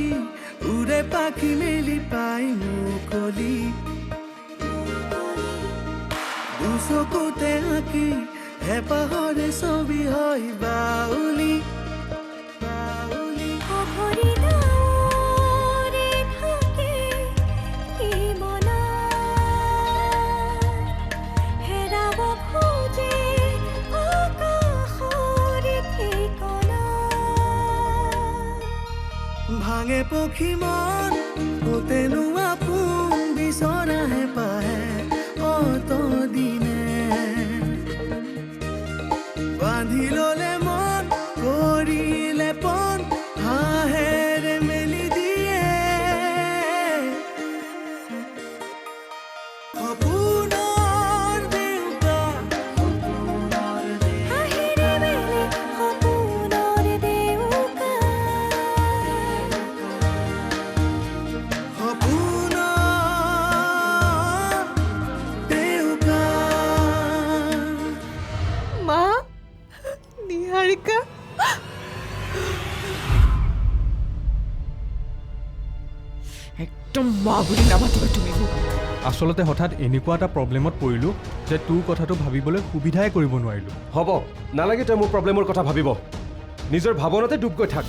আঁকি উড়ে পাখি মেলি পাই মুকলি দুচকুতে আঁকি হেঁপাহৰে ছবি হয় বাউলি ভাঙে পক্ষী মন তেনো আপোন বিচৰাহে পাহে অত দিনে বান্ধি ললে মন কৰিলে পন হাঁহেৰে মেলি দিয়ে সপোনৰ দেউতা নিহাৰিকা একদম মা বুলি নামাতিবা তুমি মোক আচলতে হঠাৎ এনেকুৱা এটা প্ৰব্লেমত পৰিলোঁ যে তোৰ কথাটো ভাবিবলৈ সুবিধাই কৰিব নোৱাৰিলোঁ হ'ব নালাগে তই মোৰ প্ৰব্লেমৰ কথা ভাবিব নিজৰ ভাৱনাতে ডুব গৈ থাক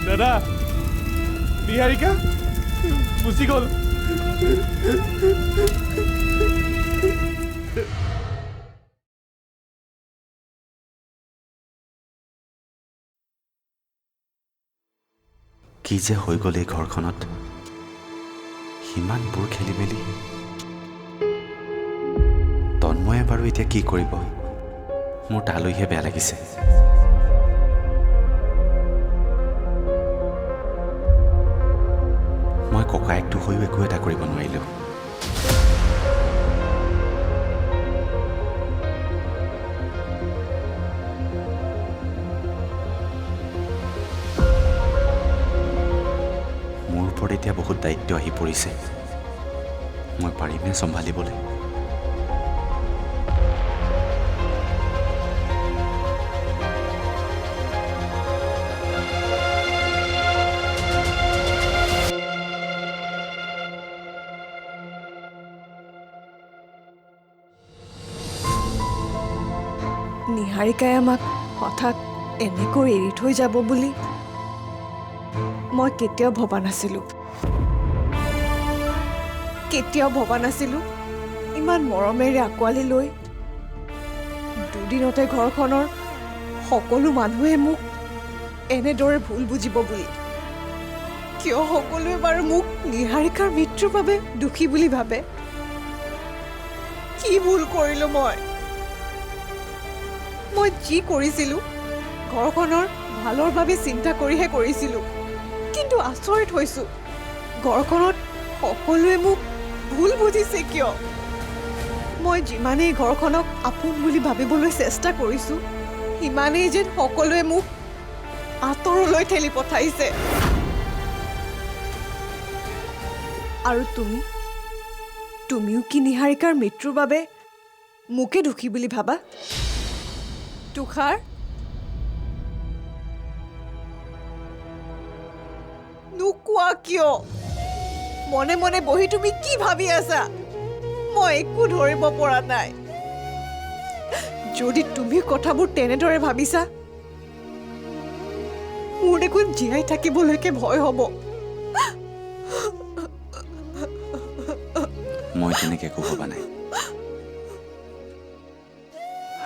দাদা নিহাৰিকা গুচি গ'ল কি যে হৈ গ'ল এই ঘৰখনত সিমানবোৰ খেলি মেলি তন্ময়ে বাৰু এতিয়া কি কৰিব মোৰ তালৈহে বেয়া লাগিছে মই ককায়েকটো হৈও একো এটা কৰিব নোৱাৰিলোঁ মোৰ ওপৰত এতিয়া বহুত দায়িত্ব আহি পৰিছে মই পাৰিমনে চম্ভালিবলৈ নিহাৰিকাই আমাক হঠাৎ এনেকৈ এৰি থৈ যাব বুলি মই কেতিয়াও ভবা নাছিলোঁ ইমান মৰমেৰে আঁকোৱালি লৈ দুদিনতে ঘৰখনৰ সকলো মানুহে মোক এনেদৰে ভুল বুজিব বুলি কিয় সকলোৱে বাৰু মোক নিহাৰিকাৰ মৃত্যুৰ বাবে দুখী বুলি ভাবে কি ভুল কৰিলোঁ মই যি কৰিছিলোঁ ঘৰখনৰ ভালৰ বাবে চিন্তা কৰিহে কৰিছিলোঁ কিন্তু আচৰিত হৈছোঁ ঘৰখনত সকলোৱে মোক ভুল বুজিছে কিয় মই যিমানেই ঘৰখনক আপোন বুলি ভাবিবলৈ চেষ্টা কৰিছোঁ সিমানেই যেন সকলোৱে মোক আঁতৰলৈ ঠেলি পঠাইছে আৰু তুমিও কি নিহাৰিকাৰ মৃত্যুৰ বাবে মোকে দুখী বুলি ভাবা তুষাৰ নোকোৱা কিয় মনে মনে বহি তুমি কি ভাবি আছা মই একো ধৰিব পৰা নাই যদি তুমি কথাবোৰ তেনেদৰে ভাবিছা মোৰ দেখোন জীয়াই থাকিবলৈকে ভয় হ'ব মই তেনেকৈ একো ভবা নাই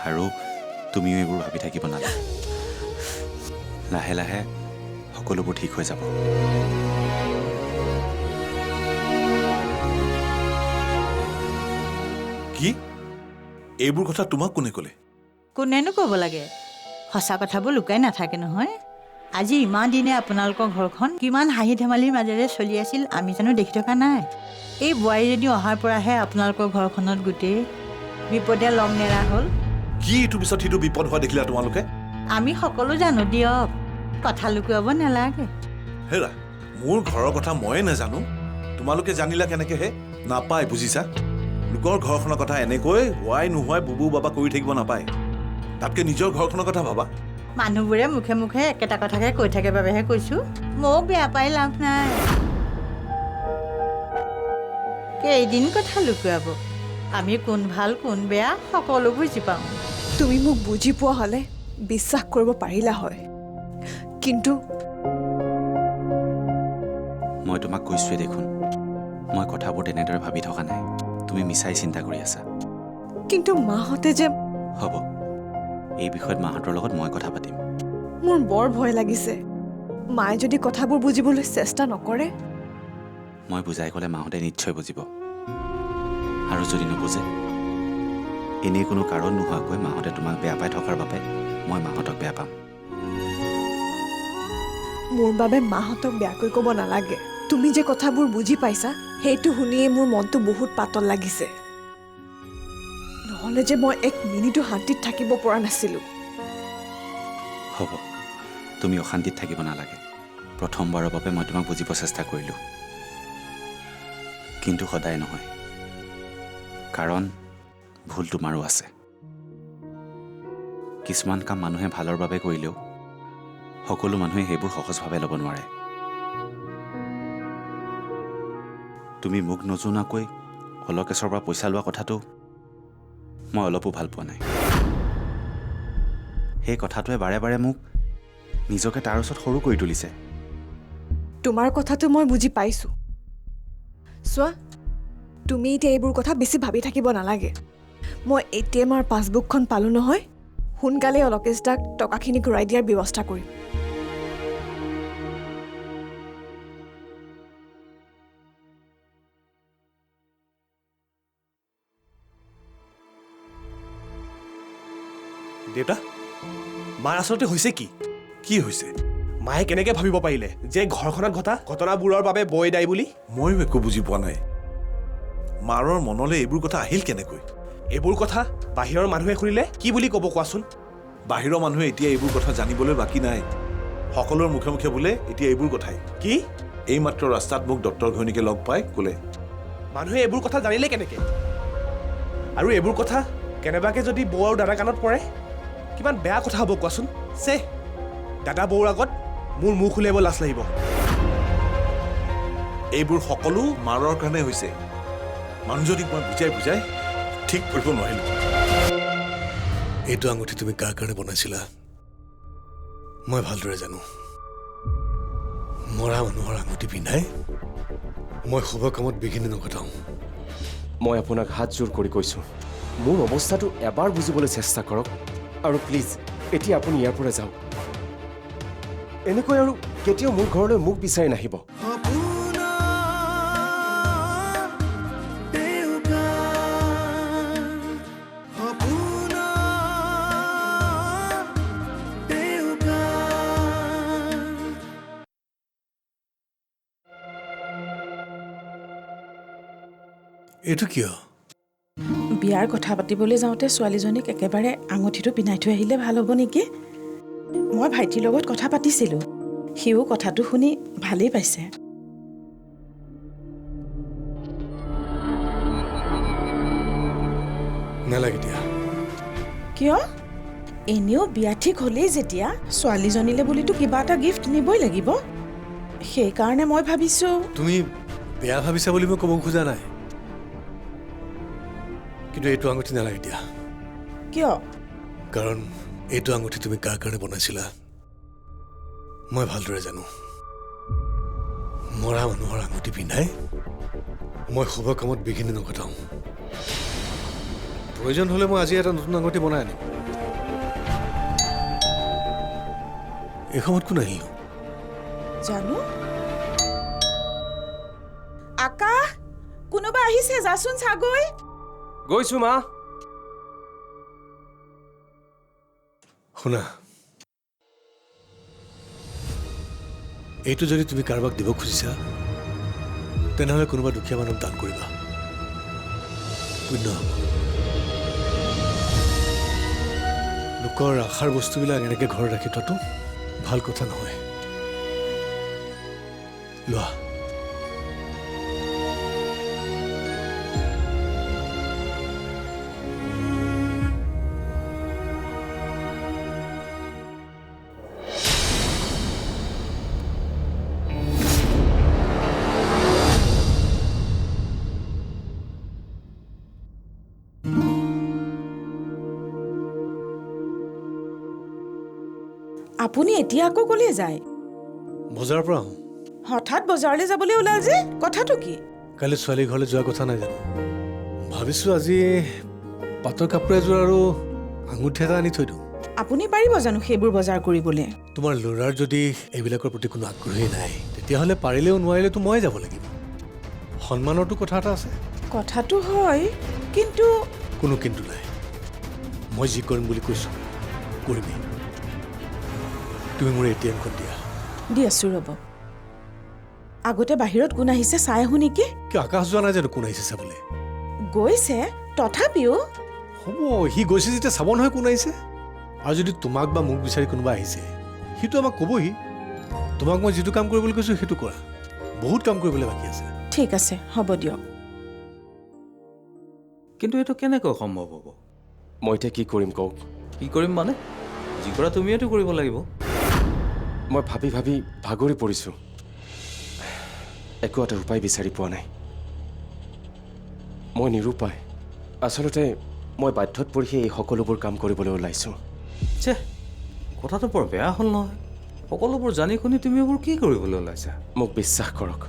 আৰু তুমিও এইবোৰ ভাবি থাকিব নালাগে লাহে লাহে সকলোবোৰ ঠিক হৈ যাব কি এইবোৰ কথা তোমাক কোনে ক'লে কোনেনো ক'ব লাগে সঁচা কথাবোৰ লুকাই নাথাকে নহয় আজি ইমান দিনে আপোনালোকৰ ঘৰখন কিমান হাঁহি ধেমালিৰ মাজেৰে চলি আছিল আমি জানো দেখি থকা নাই এই বোৱাৰীজনী অহাৰ পৰাহে আপোনালোকৰ ঘৰখনত গোটেই বিপদে লং নেৰা হ'ল কি ইটো পিছত সিটো বিপদ হোৱা দেখিলা তোমালোকে আমি সকলো জানো দিয়ক কথা লুকুৱাব নালাগে হেৰা মোৰ ঘৰৰ কথা ময়ে নাজানো তোমালোকে জানিলা কেনেকৈ হে নাপায় বুজিছা লোকৰ ঘৰখনৰ কথা এনেকৈ হোৱাই নোহোৱাই বুবু বাবা কৰি থাকিব নাপায় তাতকৈ নিজৰ ঘৰখনৰ কথা ভাবা মানুহবোৰে মুখে মুখে একেটা কথাকে কৈ থাকে বাবেহে কৈছোঁ মোক বেয়া পাই লাভ নাই কেইদিন কথা লুকুৱাব আমি কোন ভাল কোন বেয়া সকলো বুজি পাওঁ তুমি মোক বুজি পোৱা হ'লে বিশ্বাস কৰিব পাৰিলা হয় কিন্তু মই তোমাক কৈছোঁৱে দেখোন মই কথাবোৰ তেনেদৰে ভাবি থকা নাই তুমি মিছাই চিন্তা কৰি আছা কিন্তু মাহঁতে যে হ'ব এই বিষয়ত মাহঁতৰ লগত মই কথা পাতিম মোৰ বৰ ভয় লাগিছে মায়ে যদি কথাবোৰ বুজিবলৈ চেষ্টা নকৰে মই বুজাই ক'লে মাহঁতে নিশ্চয় বুজিব আৰু যদি নুবুজে এনেই কোনো কাৰণ নোহোৱাকৈ মাহঁতে তোমাক বেয়া পাই থকাৰ বাবে মই মাহঁতক বেয়া পাম মোৰ বাবে মাহঁতক বেয়াকৈ ক'ব নালাগে তুমি যে কথাবোৰ বুজি পাইছা সেইটো শুনিয়ে মোৰ মনটো বহুত পাতল লাগিছে নহ'লে যে মই এক মিনিটো শান্তিত থাকিব পৰা নাছিলোঁ হ'ব তুমি অশান্তিত থাকিব নালাগে প্ৰথমবাৰৰ বাবে মই তোমাক বুজিব চেষ্টা কৰিলোঁ কিন্তু সদায় নহয় কাৰণ ভুল তোমাৰো আছে কিছুমান কাম মানুহে ভালৰ বাবে কৰিলেও সকলো মানুহে সেইবোৰ সহজভাৱে ল'ব নোৱাৰে তুমি মোক নজনাকৈ অলকেশৰ পৰা পইচা লোৱা কথাটো মই অলপো ভাল পোৱা নাই সেই কথাটোৱে বাৰে বাৰে মোক নিজকে তাৰ ওচৰত সৰু কৰি তুলিছে তোমাৰ কথাটো মই বুজি পাইছোঁ চোৱা তুমি এতিয়া এইবোৰ কথা বেছি ভাবি থাকিব নালাগে মই ATMৰ পাছবুকখন পালোঁ নহয় সোনকালে অলকেশ দাক টকাখিনি ঘূৰাই দিয়াৰ ব্যৱস্থা কৰিম দেউতা মাৰ আচলতে হৈছে কি কি হৈছে মায়ে কেনেকৈ ভাবিব পাৰিলে যে ঘৰখনত ঘটা ঘটনাবোৰৰ বাবে বৈ দায়ী বুলি ময়ো একো বুজি পোৱা নাই মাৰৰ মনলৈ এইবোৰ কথা আহিল কেনেকৈ এইবোৰ কথা বাহিৰৰ মানুহে শুনিলে কি বুলি ক'ব কোৱাচোন বাহিৰৰ মানুহে এতিয়া এইবোৰ কথা জানিবলৈ বাকী নাই সকলোৰ মুখে মুখে বোলে এতিয়া এইবোৰ কথাই কি এইমাত্ৰ ৰাস্তাত মোক ডক্টৰ ঘৈণীকে লগ পাই ক'লে মানুহে এইবোৰ কথা জানিলে কেনেকৈ আৰু এইবোৰ কথা কেনেবাকৈ যদি বৌ আৰু দাদা কাণত পৰে কিমান বেয়া কথা হ'ব কোৱাচোন চে দাদা বৌৰ আগত মোৰ মুখ উলিয়াব লাজ লাগিব এইবোৰ সকলো মাৰৰ কাৰণে হৈছে মানুহজনীক মই বুজাই বুজাই ঠিক কৰিব নোৱাৰিলোঁ এইটো আঙুঠি তুমি কাৰ কাৰণে বনাইছিলা মই ভালদৰে জানো মৰা মানুহৰ আঙুঠি পিন্ধাই মই শুভ কামত বিঘিনি নঘটাওঁ মই আপোনাক হাত জোৰ কৰি কৈছোঁ মোৰ অৱস্থাটো এবাৰ বুজিবলৈ চেষ্টা কৰক আৰু প্লিজ এতিয়া আপুনি ইয়াৰ পৰা যাওক এনেকৈ আৰু কেতিয়াও মোৰ ঘৰলৈ মোক বিচাৰি নাহিব এইটো কিয় বিয়াৰ কথা পাতিবলৈ যাওঁতে ছোৱালীজনীক একেবাৰে আঙুঠিটো পিন্ধাই থৈ আহিলে ভাল হ'ব নেকি মই ভাইটিৰ লগত কথা পাতিছিলোঁ সিও কথাটো শুনি ভালেই পাইছে নালাগে দিয়া কিয় এনেও বিয়া ঠিক হ'লেই যেতিয়া ছোৱালীজনীলে বুলিতো কিবা এটা গিফ্ট নিবই লাগিব সেইকাৰণে মই ভাবিছোঁ তুমি বেয়া ভাবিছা বুলি মই ক'ব খোজা নাই কিন্তু এইটো আঙুঠি নালাগে দিয়া কিয় কাৰণ এইটো আঙুঠি তুমি কাৰ কাৰণে বনাইছিলা মই ভালদৰে জানো মৰা মানুহৰ আঙুঠি পিন্ধাই মই শুভ কামত বিঘিনি নঘটাওঁ প্ৰয়োজন হ'লে মই আজি এটা নতুন আঙুঠি বনাই আনিম এই সময়ত কোন আহিলো জানো আকাশ কোনোবা আহিছে যাচোন চাগৈ গৈছোঁ মা শুনা এইটো যদি তুমি কাৰোবাক দিব খুজিছা তেনেহ'লে কোনোবা দুখীয়া মানুহক দান কৰিবা পুণ্য হ'ব লোকৰ আশাৰ বস্তুবিলাক এনেকৈ ঘৰত ৰাখি থোৱাটো ভাল কথা নহয় লোৱা আপুনি এতিয়া আকৌ ক'লৈ যায়? বজাৰৰ পৰা আহোঁ। হঠাৎ বজাৰলৈ যাবলৈ ওলাল যে, কথাটো কি? কালি ছোৱালীৰ ঘৰলৈ যোৱাৰ কথা নাই জানো? ভাবিছোঁ আজি পাটৰ কাপোৰ এযোৰ আৰু আঙুঠি এটা আনি থৈ দিওঁ। আপুনি পাৰিব জানো সেইবোৰ বজাৰ কৰিবলৈ? তোমাৰ ল'ৰাৰ যদি এইবিলাকৰ প্ৰতি কোনো আগ্ৰহেই নাই, তেতিয়াহ'লে পাৰিলেও নোৱাৰিলেতো ময়ে যাব লাগিব। সন্মানৰতো কথা এটা আছে। কথাটো হয়, কিন্তু কোনো কিন্তু নাই। মই যি কৰিম বুলি কৈছোঁ কৰিমেই। তুমি মোৰ ATM-খন দিয়া। দি আছোঁ ৰ'ব। আগতে বাহিৰত কোন আহিছে চাই আহোঁ নেকি? কিয় আকাশ যোৱা নাই জানো কোন আহিছে চাবলৈ? গৈছে, তথাপিও হ'ব, সি গৈছে যেতিয়া চাব নহয় কোন আহিছে। আৰু যদি তোমাক বা মোক বিচাৰি কোনোবা আহিছে, সিটো আমাক ক'বহি। তোমাক মই যিটো কাম কৰিবলৈ কৈছোঁ সেইটো কৰা। বহুত কাম কৰিবলৈ বাকী আছে। ঠিক আছে, হ'ব দিয়ক। কিন্তু এইটো কেনেকৈ সম্ভৱ হ'ব? মই এতিয়া কি কৰিম কওক? কি কৰিম মানে? যি কৰা তুমিয়েতো কৰিব লাগিব। মই ভাবি ভাবি ভাগৰি পৰিছোঁ। একো এটা উপায় বিচাৰি পোৱা নাই। মই নিৰুপায়। আচলতে মই বাধ্যত পৰিহে এই সকলোবোৰ কাম কৰিবলৈ ওলাইছোঁ। ছে, কথাটো বৰ বেয়া হ'ল নহয়। সকলোবোৰ জানি শুনি তুমি এইবোৰ কি কৰিবলৈ ওলাইছা? মোক বিশ্বাস কৰক,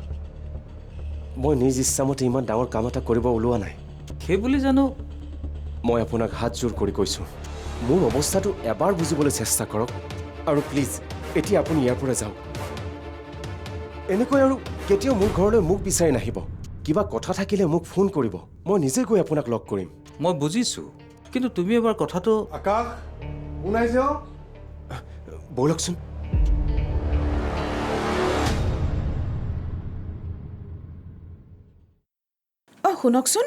মই নিজ ইচ্ছামতে ইমান ডাঙৰ কাম এটা কৰিব ওলোৱা নাই। সেই বুলি জানো মই আপোনাক হাত জোৰ কৰি কৈছোঁ, মোৰ অৱস্থাটো এবাৰ বুজিবলৈ চেষ্টা কৰক। আৰু প্লিজ এতিয়া আপুনি ইয়াৰ পৰা যাওক। এনেকৈ আৰু কেতিয়াও মোৰ ঘৰলৈ মোক বিচাৰি নাহিব। কিবা কথা থাকিলে মোক ফোন কৰিব, মই নিজে গৈ আপোনাক লগ কৰিম। মই বুজিছোঁ, কিন্তু তুমি এবাৰ কথাটো আকাশ কোন আহিছে? ব'লকচোন। শুনকচোন।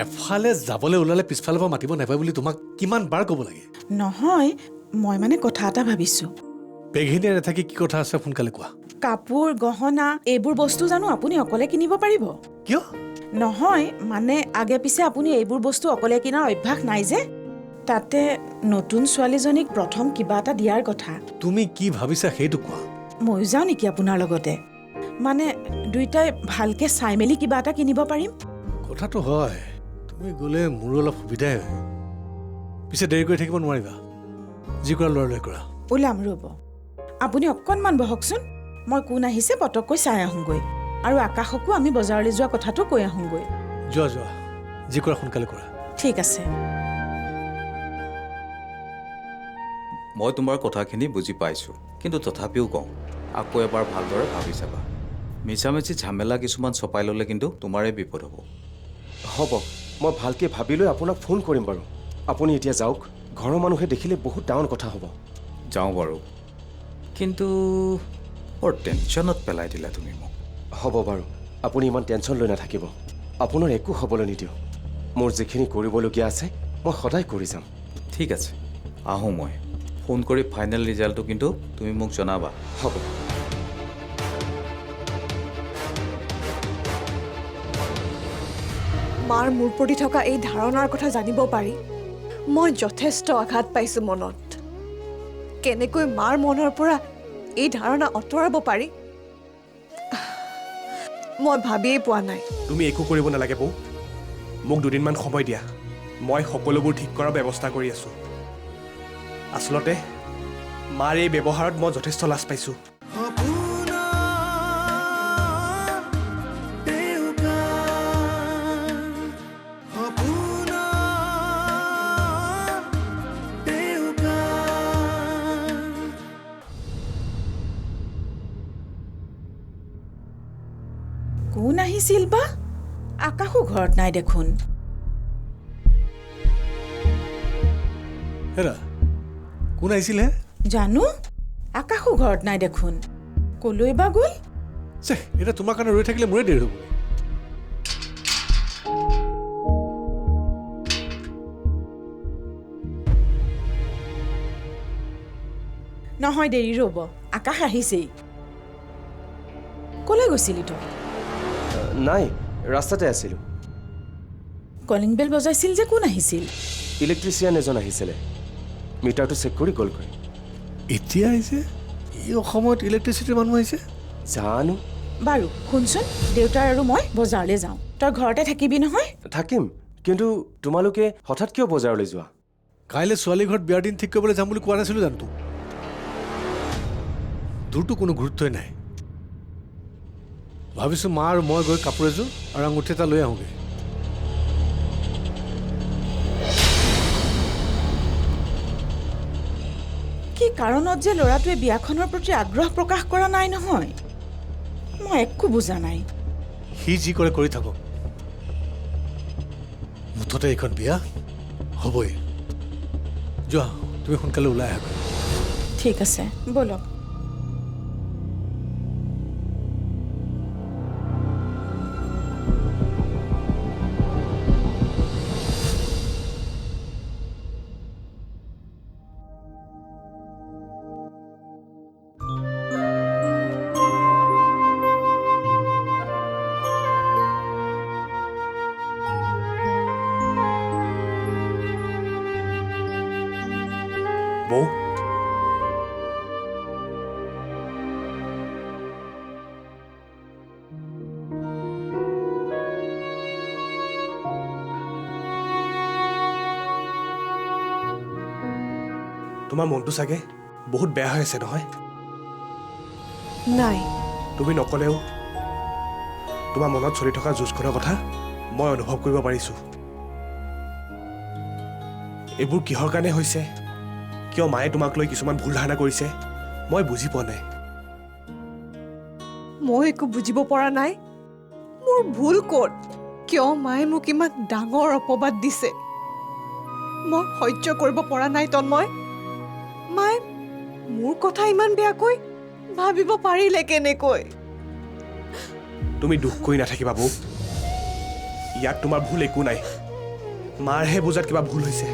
এফালে যাবলৈ ওলালে পিছফালৰ পৰা মাতিব নাপায় বুলি তোমাক কিমান বাৰ ক'ব লাগে? নহয়, মই মানে কথা এটা ভাবিছোঁ। বেঘিনীয়া নাথাকি কি কথা আছে সোনকালে কোৱা। কাপোৰ, গহনা এইবোৰ বস্তু জানো আপুনি অকলে কিনিব পাৰিব? কিয়? নহয়, মানে আগে পিছে আপুনি এইবোৰ বস্তু অকলে কিনাৰ অভ্যাস নাই যে। তাতে নতুন ছোৱালীজনীক প্ৰথম কিবা এটা দিয়াৰ কথা। তুমি কি ভাবিছা সেইটো কোৱা। ময়ো যাওঁ নেকি আপোনাৰ লগতে? মানে দুইটাই ভালকে চাই মেলি কিবা এটা কিনিব পাৰিম। কথাটো হয়, তুমি গ'লে মোৰো অলপ সুবিধাই হয়। পিছে দেৰি কৰি থাকিব নোৱাৰিবা। যি কৰা ল'ৰালৈ কৰা। ওলাম ৰ'ব, আপুনি অকণমান বহকচোন। মই কোন আহিছে পটককৈ চাই আহোঁগৈ, আৰু আকাশকো আমি বজাৰলৈ যোৱা কথাটো কৈ আহোঁগৈ। যোৱা যোৱা, যি কৰা সোনকালে কৰা। ঠিক আছে। মই তোমাৰ কথাখিনি বুজি পাইছোঁ, কিন্তু তথাপিও কওঁ, আকৌ এবাৰ ভালদৰে ভাবি চাবা। মিছামিছি ঝামেলা কিছুমান চপাই ল'লে কিন্তু তোমাৰে বিপদ হ'ব। হ'ব, মই ভালকৈ ভাবি লৈ আপোনাক ফোন কৰিম বাৰু। আপুনি এতিয়া যাওক, ঘৰৰ মানুহে দেখিলে বহুত ডাঙৰ কথা হ'ব। যাওঁ বাৰু, কিন্তু বৰ টেনশ্যনত পেলাই দিলা তুমি মোক। হ'ব বাৰু, আপুনি ইমান টেনশ্যন লৈ নাথাকিব। আপোনাৰ একো হ'বলৈ নিদিওঁ। মোৰ যিখিনি কৰিবলগীয়া আছে মই সদায় কৰি যাম। ঠিক আছে, আহোঁ মই। ফোন কৰি ফাইনেল ৰিজাল্টটো কিন্তু তুমি মোক জনাবা। হ'ব। মাৰ মোৰ প্ৰতি থকা এই ধাৰণাৰ কথা জানিব পাৰি মই যথেষ্ট আঘাত পাইছোঁ মনত। কেনেকৈ মাৰ মনৰ পৰা এই ধাৰণা আঁতৰাব পাৰি মই ভাবিয়েই পোৱা নাই। তুমি একো কৰিব নালাগে বৌ। মোক দুদিনমান সময় দিয়া, মই সকলোবোৰ ঠিক কৰাৰ ব্যৱস্থা কৰি আছোঁ। আচলতে মাৰ এই ব্যৱহাৰত মই যথেষ্ট লাজ পাইছোঁ। কোন আহিছিল বা? আকাশো ঘৰত নাই দেখোন। হেৰা, কোন আহিছিলে? জানো, আকাশো ঘৰত নাই দেখোন। কলৈ বা গ'ল? এতিয়া তোমাৰ কাৰণে ৰৈ থাকিলে মোৰে দেৰি হ'ব। নহয়, দেৰি ৰ'ব, আকাশ আহিছেই। কলৈ গৈছিলি তই? নাই, ৰাস্তাতে আছিলোঁ। কলিং বেল বজাইছিল যে, কোন আহিছিল? ইলেক্ট্ৰিচিয়ান এজন আহিছিলে, মিটাৰটো চেক কৰি গ'লগৈ। এতিয়া আহিছে? এই অসমত ইলেক্ট্ৰিচিটিৰ মানুহ আহিছে? জানো। বাৰু শুনচোন, দেউতাৰ আৰু মই বজাৰলৈ যাওঁ। তই ঘৰতে থাকিবি নহয়? থাকিম, কিন্তু তোমালোকে হঠাৎ কিয় বজাৰলৈ যোৱা? কাইলৈ ছোৱালী ঘৰত বিয়াৰ দিন ঠিক কৰিবলৈ যাম বুলি কোৱা নাছিলোঁ জানো তোক? তোৰতো কোনো গুৰুত্বই নাই। ভাবিছোঁ মা আৰু মই গৈ কাপোৰ এযোৰ আৰু আঙুঠি এটা লৈ আহোঁগৈ। কি কাৰণত যে ল'ৰাটোৱে বিয়াখনৰ প্ৰতি আগ্ৰহ প্ৰকাশ কৰা নাই নহয়, মই একো বুজা নাই। সি যি কৰে কৰি থাকক, মুঠতে এইখন বিয়া হ'বই। যোৱা, তুমি সোনকালে ওলাই আহা। ঠিক আছে, ব'লক। বৌ, তোমাৰ মনটো চাগে বহুত বেয়া হৈ আছে নহয়? নাই, তুমি নকলেও তোমাৰ মনত চলি থকা যুঁজখনৰ কথা মই অনুভৱ কৰিব পাৰিছোঁ। এইবোৰ কিহৰ কাৰণে হৈছে, কিয় মায়ে তোমাক লৈ কিছুমান ভুল ধাৰণা কৰিছে, মই বুজি পোৱা নাই। মই একো বুজিব পৰা নাই। মোৰ ভুল ক'ত? কিয় মায়ে মোক ইমান ডাঙৰ অপবাদ দিছে? মই সহ্য কৰিব পৰা নাই তন্ময়। মায়ে মোৰ কথা ইমান বেয়াকৈ ভাবিব পাৰিলে কেনেকৈ? তুমি দুখ কৰি নাথাকিবা বৌ, ইয়াত তোমাৰ ভুল একো নাই। মাৰহে বুজাত কিবা ভুল হৈছে।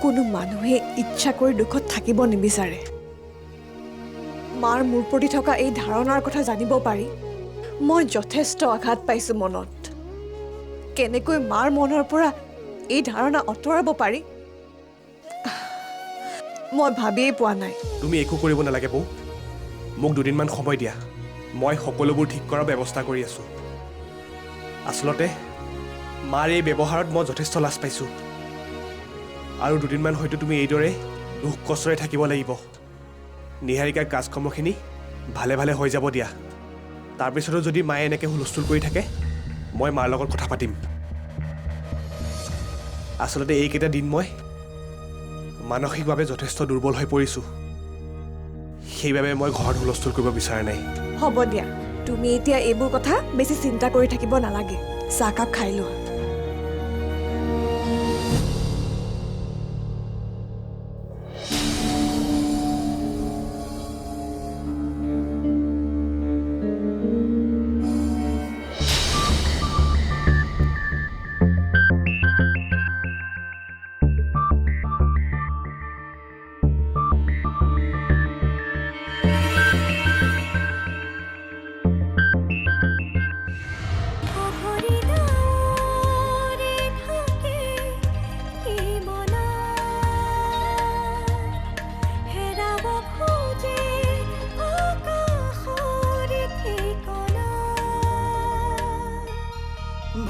কোনো মানুহে ইচ্ছা কৰি দুখত থাকিব নিবিচাৰে। মাৰ মোৰ প্ৰতি থকা এই ধাৰণাৰ কথা জানিব পাৰি মই যথেষ্ট আঘাত পাইছোঁ মনত। কেনেকৈ মাৰ মনৰ পৰা এই ধাৰণা আঁতৰাব পাৰি মই ভাবিয়েই পোৱা নাই। তুমি একো কৰিব নালাগে বৌ, মোক দুদিনমান সময় দিয়া, মই সকলোবোৰ ঠিক কৰাৰ ব্যৱস্থা কৰি আছোঁ। আচলতে মাৰ এই ব্যৱহাৰত মই যথেষ্ট লাজ পাইছোঁ, আৰু দুদিনমান হয়তো তুমি এইদৰে দুখ কষ্টৰে থাকিব লাগিব। নিহাৰিকাৰ কাজকৰ্মখিনি ভালে ভালে হৈ যাব দিয়া। তাৰপিছতো যদি মায়ে এনেকৈ হুলস্থুল কৰি থাকে, মই মাৰ লগত কথা পাতিম। আচলতে এইকেইটা দিন মই মানসিকভাৱে যথেষ্ট দুৰ্বল হৈ পৰিছোঁ, সেইবাবে মই ঘৰত হুলস্থুল কৰিব বিচৰা নাই। হ'ব দিয়া, তুমি এতিয়া এইবোৰ কথা বেছি চিন্তা কৰি থাকিব নালাগে। চাহকাপ খাই লোৱা।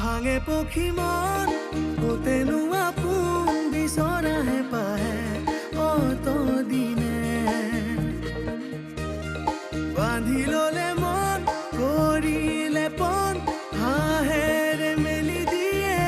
ভাঙে পক্ষী মন কতেনো আপোন বিচৰাহে পাহে অত দিনে বান্ধি ললে মন কৰিলে পন হাঁহেৰে মেলি দিয়ে